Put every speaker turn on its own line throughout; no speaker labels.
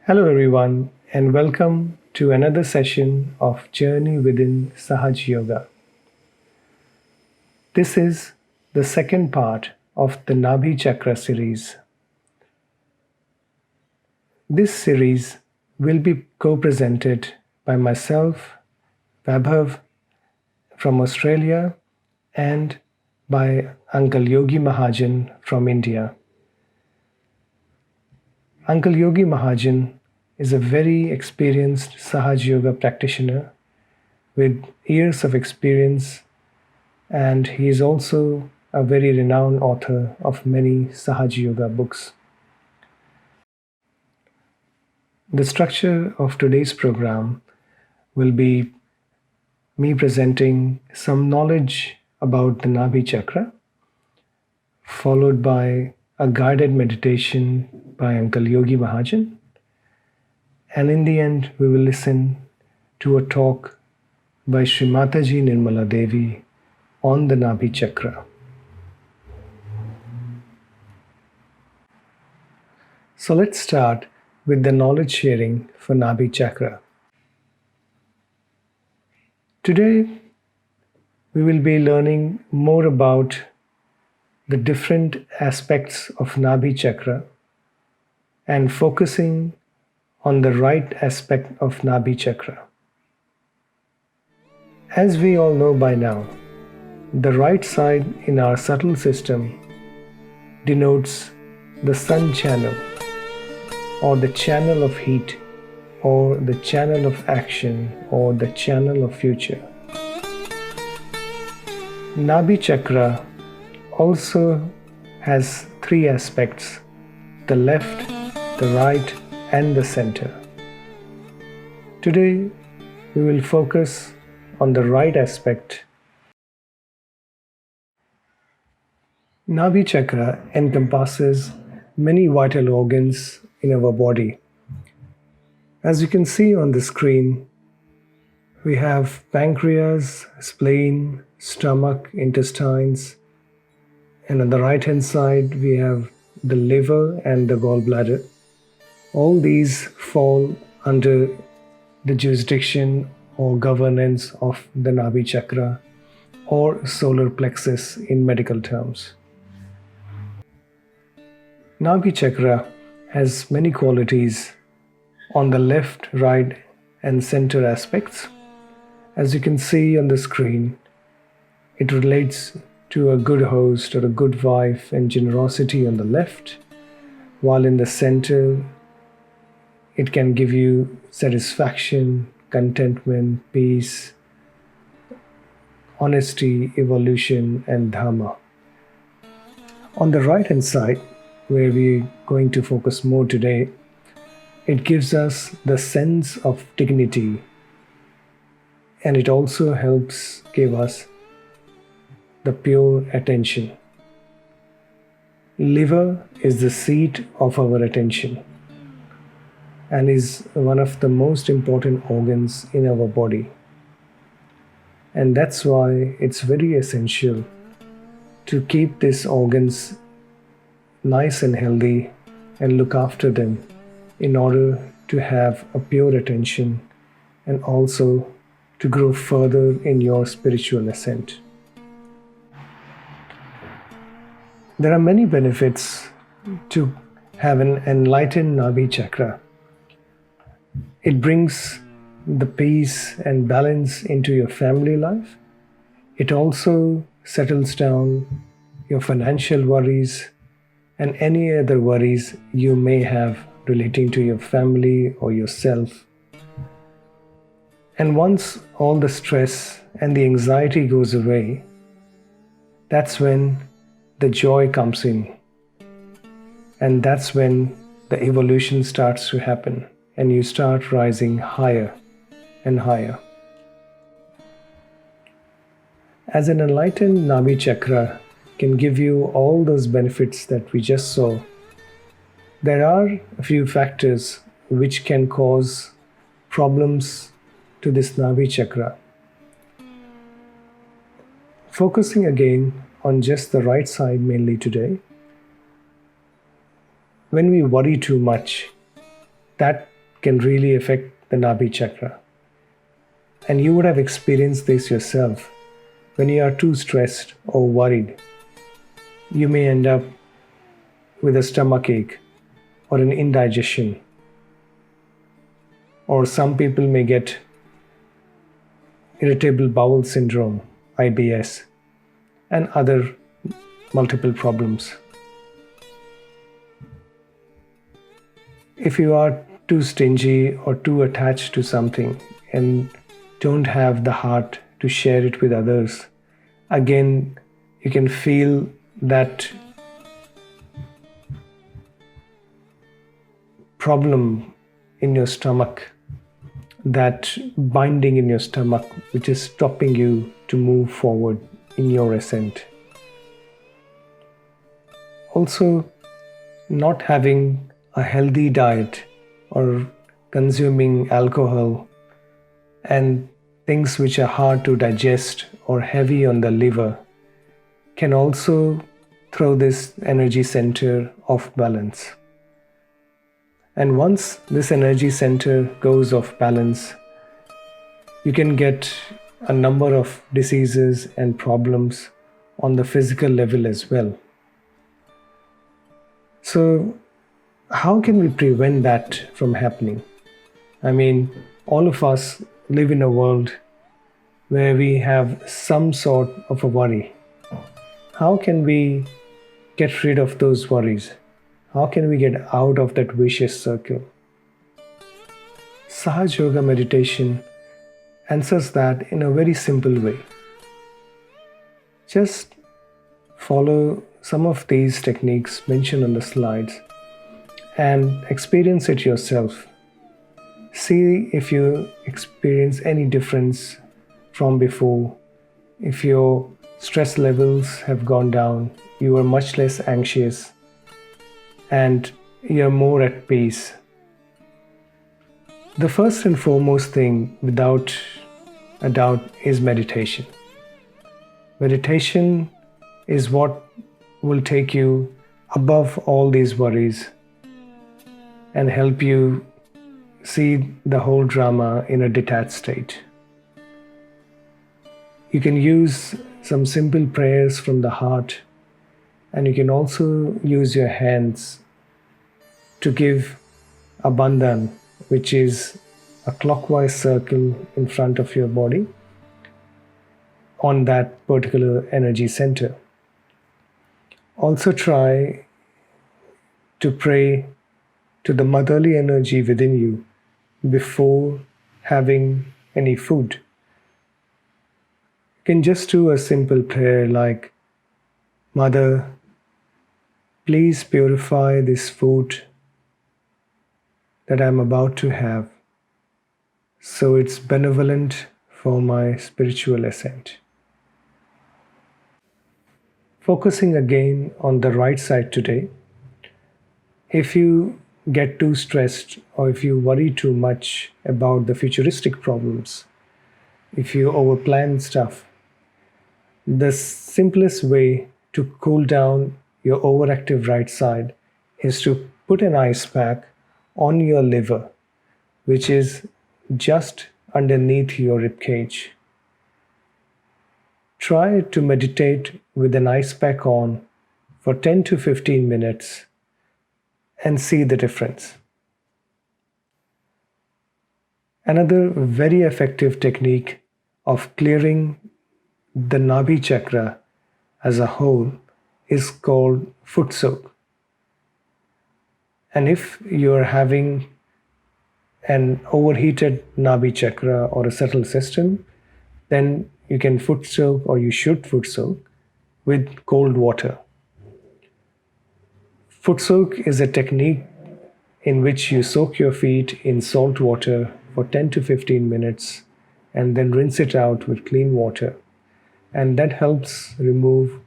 Hello, everyone, and welcome to another session of Journey Within Sahaja Yoga. This is the second part of the Nabhi Chakra series. This series will be co-presented by myself, Vaibhav from Australia, and by Uncle Yogi Mahajan from India. Uncle Yogi Mahajan is a very experienced Sahaja Yoga practitioner with years of experience, and he is also a very renowned author of many Sahaja Yoga books. The structure of today's program will be me presenting some knowledge about the Nabhi Chakra, followed by a guided meditation by Uncle Yogi Mahajan, and in the end we will listen to a talk by Shri Mataji Nirmala Devi on the Nabhi Chakra. So let's start with the knowledge sharing for Nabhi Chakra. Today we will be learning more about the different aspects of Nabhi Chakra and focusing on the right aspect of Nabhi Chakra. As we all know by now, the right side in our subtle system denotes the sun channel, or the channel of heat, or the channel of action, or the channel of future. Nabhi Chakra also has three aspects: the left, the right, and the center. Today we will focus on the right aspect. Nabhi Chakra encompasses many vital organs in our body. As you can see on the screen, we have pancreas, spleen, stomach, intestines, and on the right hand side we have the liver and the gallbladder. All these fall under the jurisdiction or governance of the Nabhi Chakra, or Solar Plexus in medical terms. Nabhi Chakra has many qualities on the left, right, and center aspects. As you can see on the screen, it relates to a good host or a good wife and generosity on the left, while in the center it can give you satisfaction, contentment, peace, honesty, evolution, and dharma. On the right hand side, where we're going to focus more today, it gives us the sense of dignity, and it also helps give us the pure attention. Liver is the seat of our attention and is one of the most important organs in our body. And that's why it's very essential to keep these organs nice and healthy and look after them in order to have a pure attention and also to grow further in your spiritual ascent. There are many benefits to have an enlightened Nabhi Chakra. It brings the peace and balance into your family life. It also settles down your financial worries and any other worries you may have relating to your family or yourself. And once all the stress and the anxiety goes away, that's when the joy comes in. And that's when the evolution starts to happen and you start rising higher and higher. As an enlightened Nabhi Chakra can give you all those benefits that we just saw, there are a few factors which can cause problems to this Nabhi Chakra. Focusing again on just the right side mainly today, when we worry too much, that can really affect the Nabhi Chakra. And you would have experienced this yourself. When you are too stressed or worried, you may end up with a stomach ache or an indigestion. Or some people may get irritable bowel syndrome, IBS, and other multiple problems. If you are too stingy or too attached to something and don't have the heart to share it with others, again, you can feel that problem in your stomach, that binding in your stomach, which is stopping you to move forward in your ascent. Also, not having a healthy diet or consuming alcohol and things which are hard to digest or heavy on the liver can also throw this energy center off balance. And once this energy center goes off balance, you can get a number of diseases and problems on the physical level as well. So, how can we prevent that from happening? I mean, all of us live in a world where we have some sort of a worry. How can we get rid of those worries? How can we get out of that vicious circle? Sahaja Yoga Meditation answers that in a very simple way. Just follow some of these techniques mentioned on the slides and experience it yourself. See if you experience any difference from before. If your stress levels have gone down, you are much less anxious, and you're more at peace. The first and foremost thing, without a doubt, is meditation. Meditation is what will take you above all these worries and help you see the whole drama in a detached state. You can use some simple prayers from the heart, and you can also use your hands to give a bandhan, which is a clockwise circle in front of your body on that particular energy center. Also try to pray to the motherly energy within you before having any food. You can just do a simple prayer like, Mother, please purify this food that I'm about to have, so it's benevolent for my spiritual ascent. Focusing again on the right side today, if you get too stressed or if you worry too much about the futuristic problems, if you overplan stuff, the simplest way to cool down your overactive right side is to put an ice pack on your liver, which is just underneath your rib cage. Try to meditate with an ice pack on for 10 to 15 minutes and see the difference. Another very effective technique of clearing the Nabhi Chakra as a whole is called foot soak. And if you're having an overheated Nabhi Chakra or a subtle system, then you can foot soak, or you should foot soak with cold water. Foot soak is a technique in which you soak your feet in salt water for 10 to 15 minutes and then rinse it out with clean water. And that helps remove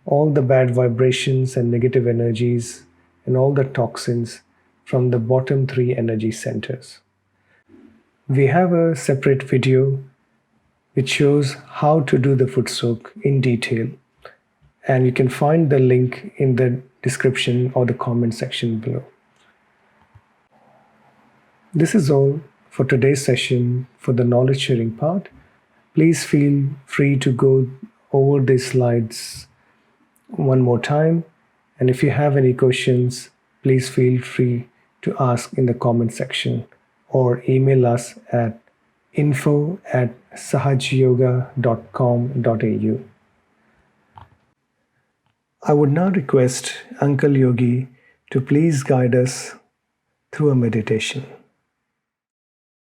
all the bad vibrations and negative energies and all the toxins from the bottom 3 energy centers. We have a separate video which shows how to do the foot soak in detail, and you can find the link in the description or the comment section below. This is all for today's session for the knowledge sharing part. Please feel free to go over these slides one more time. And if you have any questions, please feel free to ask in the comment section or email us at info@sahajyoga.com.au. I would now request Uncle Yogi to please guide us through a meditation.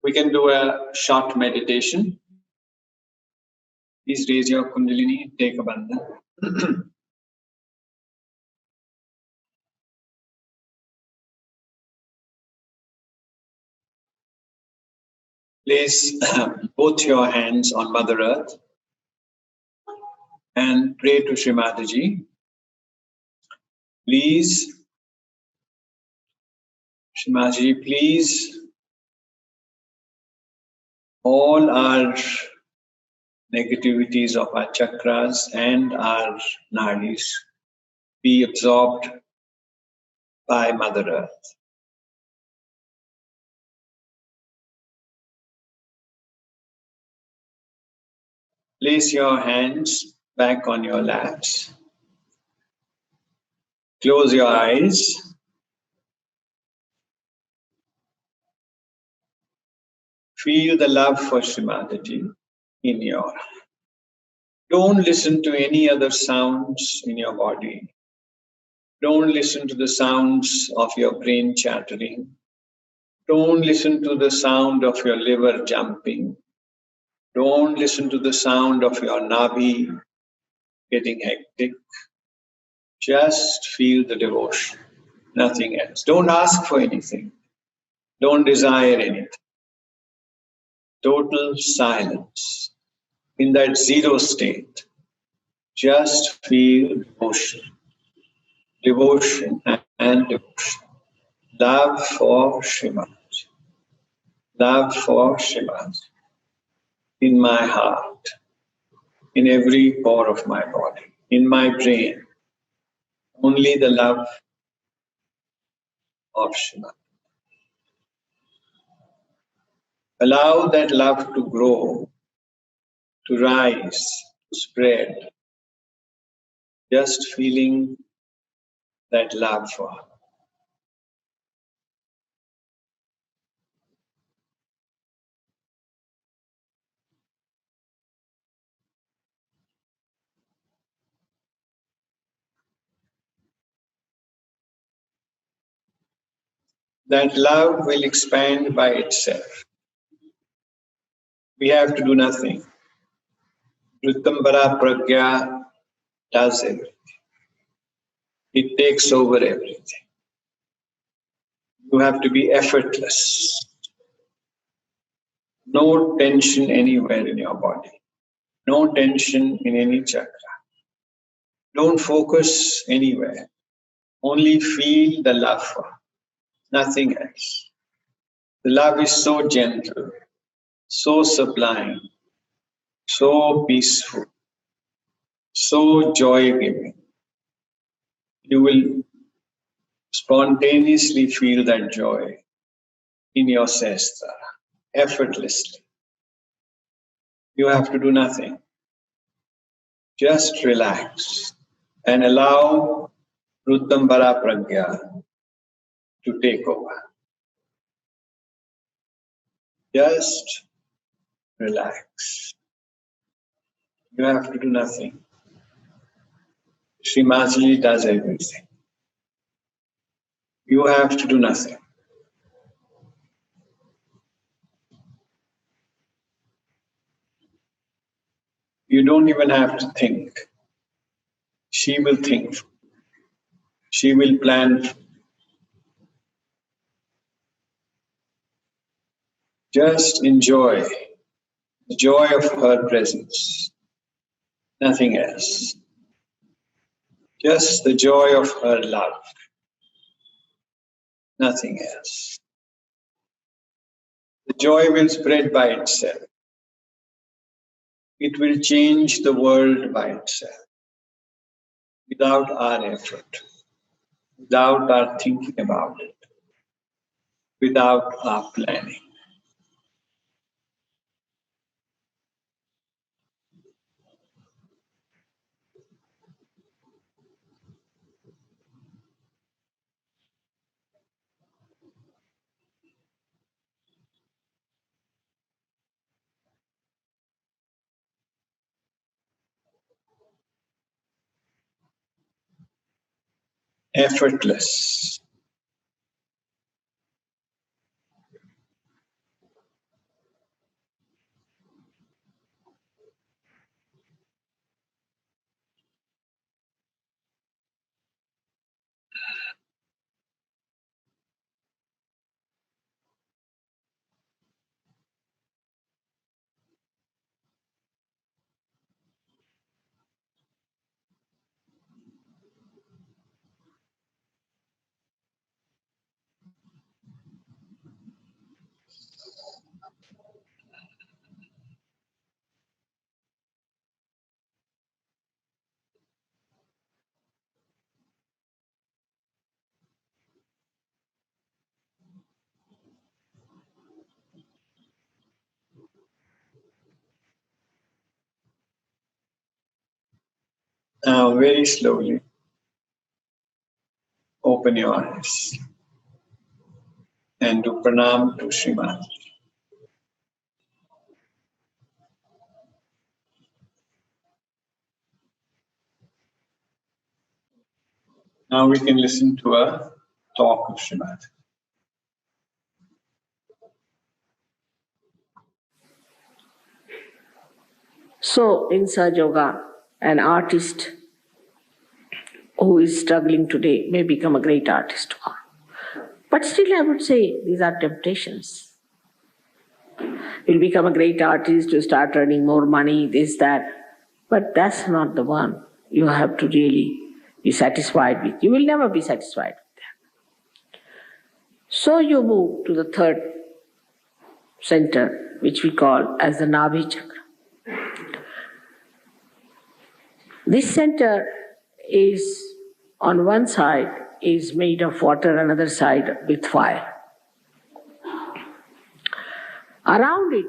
We can do a short meditation. Please raise your Kundalini, take a bandhan. Place both your hands on Mother Earth and pray to Shri Mataji. Please, Shri Mataji, please, all our negativities of our chakras and our nadis be absorbed by Mother Earth. Place your hands back on your laps. Close your eyes. Feel the love for Shri Mataji in your heart. Don't listen to any other sounds in your body. Don't listen to the sounds of your brain chattering. Don't listen to the sound of your liver jumping. Don't listen to the sound of your Nabhi getting hectic. Just feel the devotion, nothing else. Don't ask for anything. Don't desire anything. Total silence. In that zero state, just feel devotion. Devotion and devotion. Love for Shri Mataji. Love for Shri Mataji. In my heart, in every pore of my body, in my brain, only the love of Shri Mataji. Allow that love to grow, to rise, to spread. Just feeling that love for her. That love will expand by itself. We have to do nothing. Ritambara Pragya does everything. It takes over everything. You have to be effortless. No tension anywhere in your body. No tension in any chakra. Don't focus anywhere. Only feel the love for her. Nothing else. The love is so gentle, so sublime, so peaceful, so joy-giving. You will spontaneously feel that joy in your sestra, effortlessly. You have to do nothing. Just relax and allow Ruddambara Pragya to take over. Just relax. You have to do nothing. Shri Mataji does everything. You have to do nothing. You don't even have to think. She will think. She will plan. Just enjoy the joy of her presence. Nothing else. Just the joy of her love. Nothing else. The joy will spread by itself. It will change the world by itself. Without our effort. Without our thinking about it. without our planning. Effortless. Now very slowly open your eyes and do pranam to Shri Mataji. Now we can listen to a talk of Shri Mataji.
So, in Sahaja Yoga, an artist who is struggling today may become a great artist tomorrow. But still, I would say these are temptations. You'll become a great artist, you start earning more money, this, that. But that's not the one you have to really be satisfied with. You will never be satisfied with that. So you move to the third center, which we call as the Nabhi Chakra. This center is, on one side, is made of water, another side with fire. Around it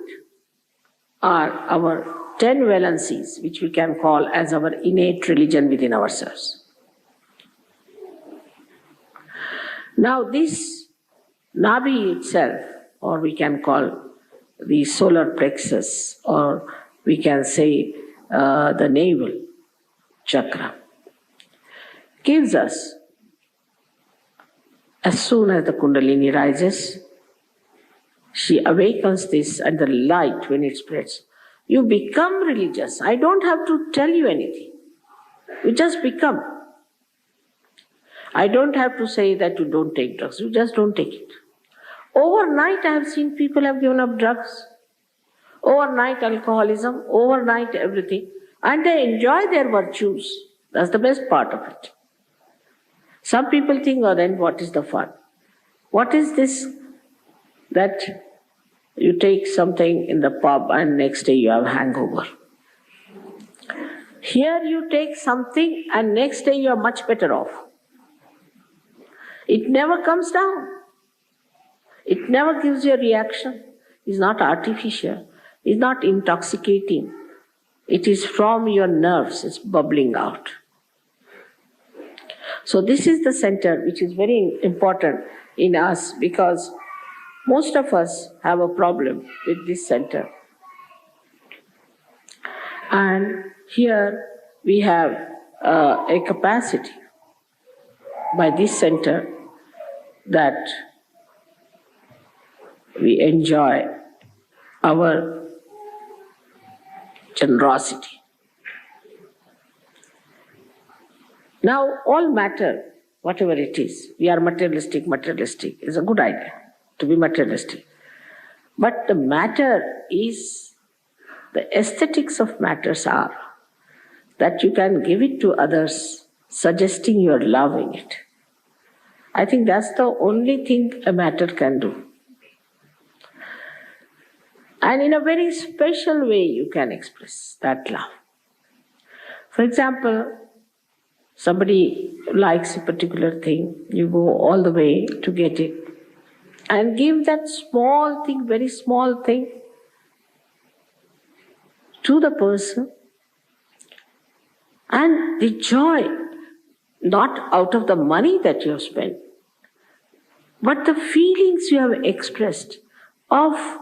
are our 10 valencies, which we can call as our innate religion within ourselves. Now this Nabhi itself, or we can call the Solar Plexus, or we can say the navel chakra, gives us, as soon as the Kundalini rises, she awakens this, and the light, when it spreads, you become religious. I don't have to tell you anything. You just become. I don't have to say that you don't take drugs. You just don't take it. Overnight, I have seen people have given up drugs. Overnight alcoholism, overnight everything. And they enjoy their virtues. That's the best part of it. Some people think, oh, then what is the fun? What is this that you take something in the pub and next day you have hangover? Here you take something and next day you are much better off. It never comes down. It never gives you a reaction. It's not artificial. It's not intoxicating. It is from your nerves. It's bubbling out. So this is the center which is very important in us, because most of us have a problem with this center. And here we have a capacity by this center that we enjoy our generosity. Now, all matter, whatever it is, we are materialistic, is a good idea to be materialistic. But the matter is, the aesthetics of matters are that you can give it to others, suggesting you are loving it. I think that's the only thing a matter can do. And in a very special way you can express that love. For example, somebody likes a particular thing, you go all the way to get it. and give that small thing, very small thing, to the person, and the joy, not out of the money that you have spent, but the feelings you have expressed of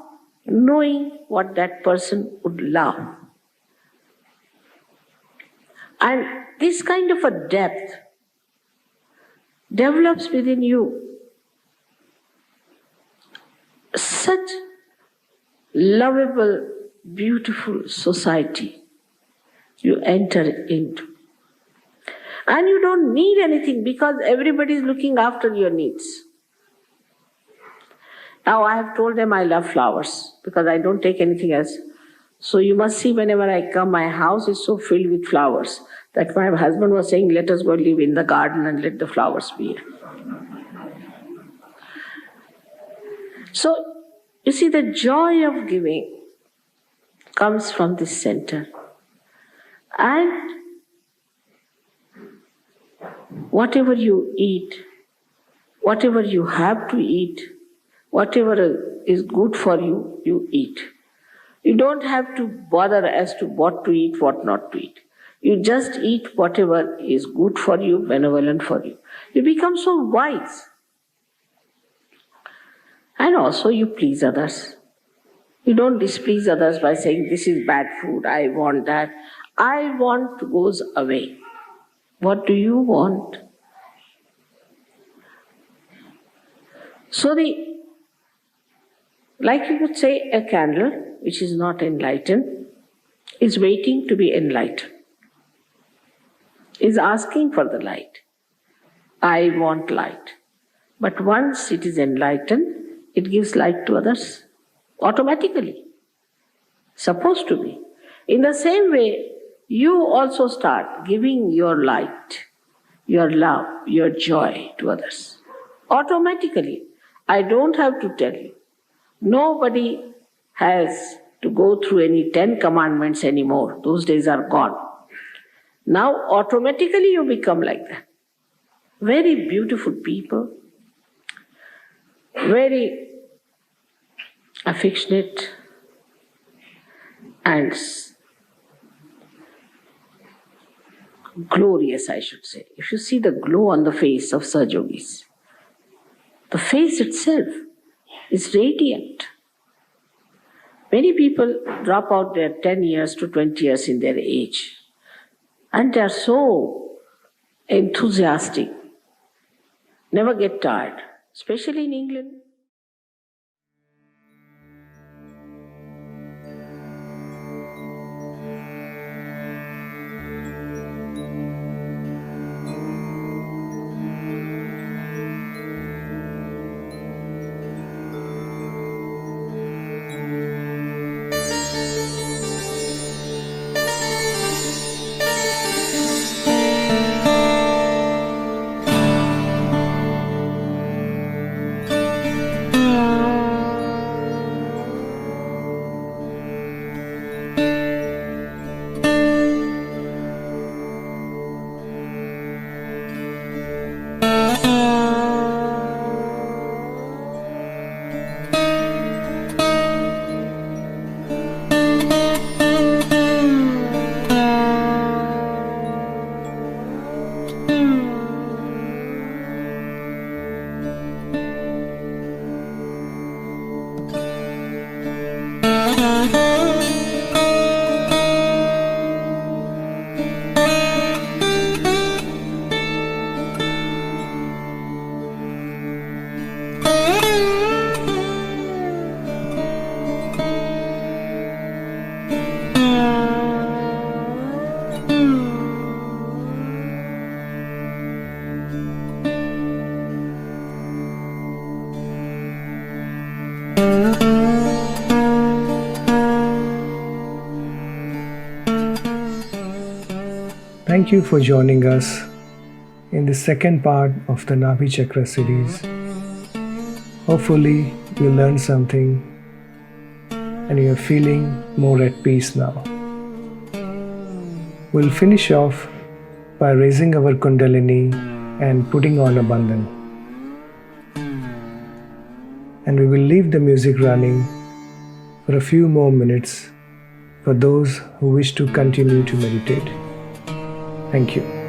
knowing what that person would love. And this kind of a depth develops within you such lovable, beautiful society you enter into. And you don't need anything because everybody is looking after your needs. Now I have told them I love flowers because I don't take anything else. So you must see whenever I come, my house is so filled with flowers that my husband was saying, let us go live in the garden and let the flowers be here. So you see, the joy of giving comes from this center. And whatever you eat, whatever you have to eat, whatever is good for you, you eat. You don't have to bother as to what to eat, what not to eat. You just eat whatever is good for you, benevolent for you. You become so wise. And also you please others. You don't displease others by saying, this is bad food, I want that. I want goes away. What do you want? So like you could say, a candle which is not enlightened is waiting to be enlightened, is asking for the light. I want light. But once it is enlightened, it gives light to others automatically. Supposed to be. In the same way, you also start giving your light, your love, your joy to others. Automatically. I don't have to tell you. Nobody has to go through any 10 commandments anymore. Those days are gone. Now automatically you become like that. Very beautiful people, very affectionate and glorious, I should say. If you see the glow on the face of Sahaja Yogis, the face itself is radiant. Many people drop out their 10 years to 20 years in their age, and they are so enthusiastic, never get tired, especially in England.
Thank you for joining us in the second part of the Nabhi Chakra series. Hopefully you learned something and you are feeling more at peace now. We'll finish off by raising our Kundalini and putting on a bandhan. and we will leave the music running for a few more minutes for those who wish to continue to meditate. Thank you.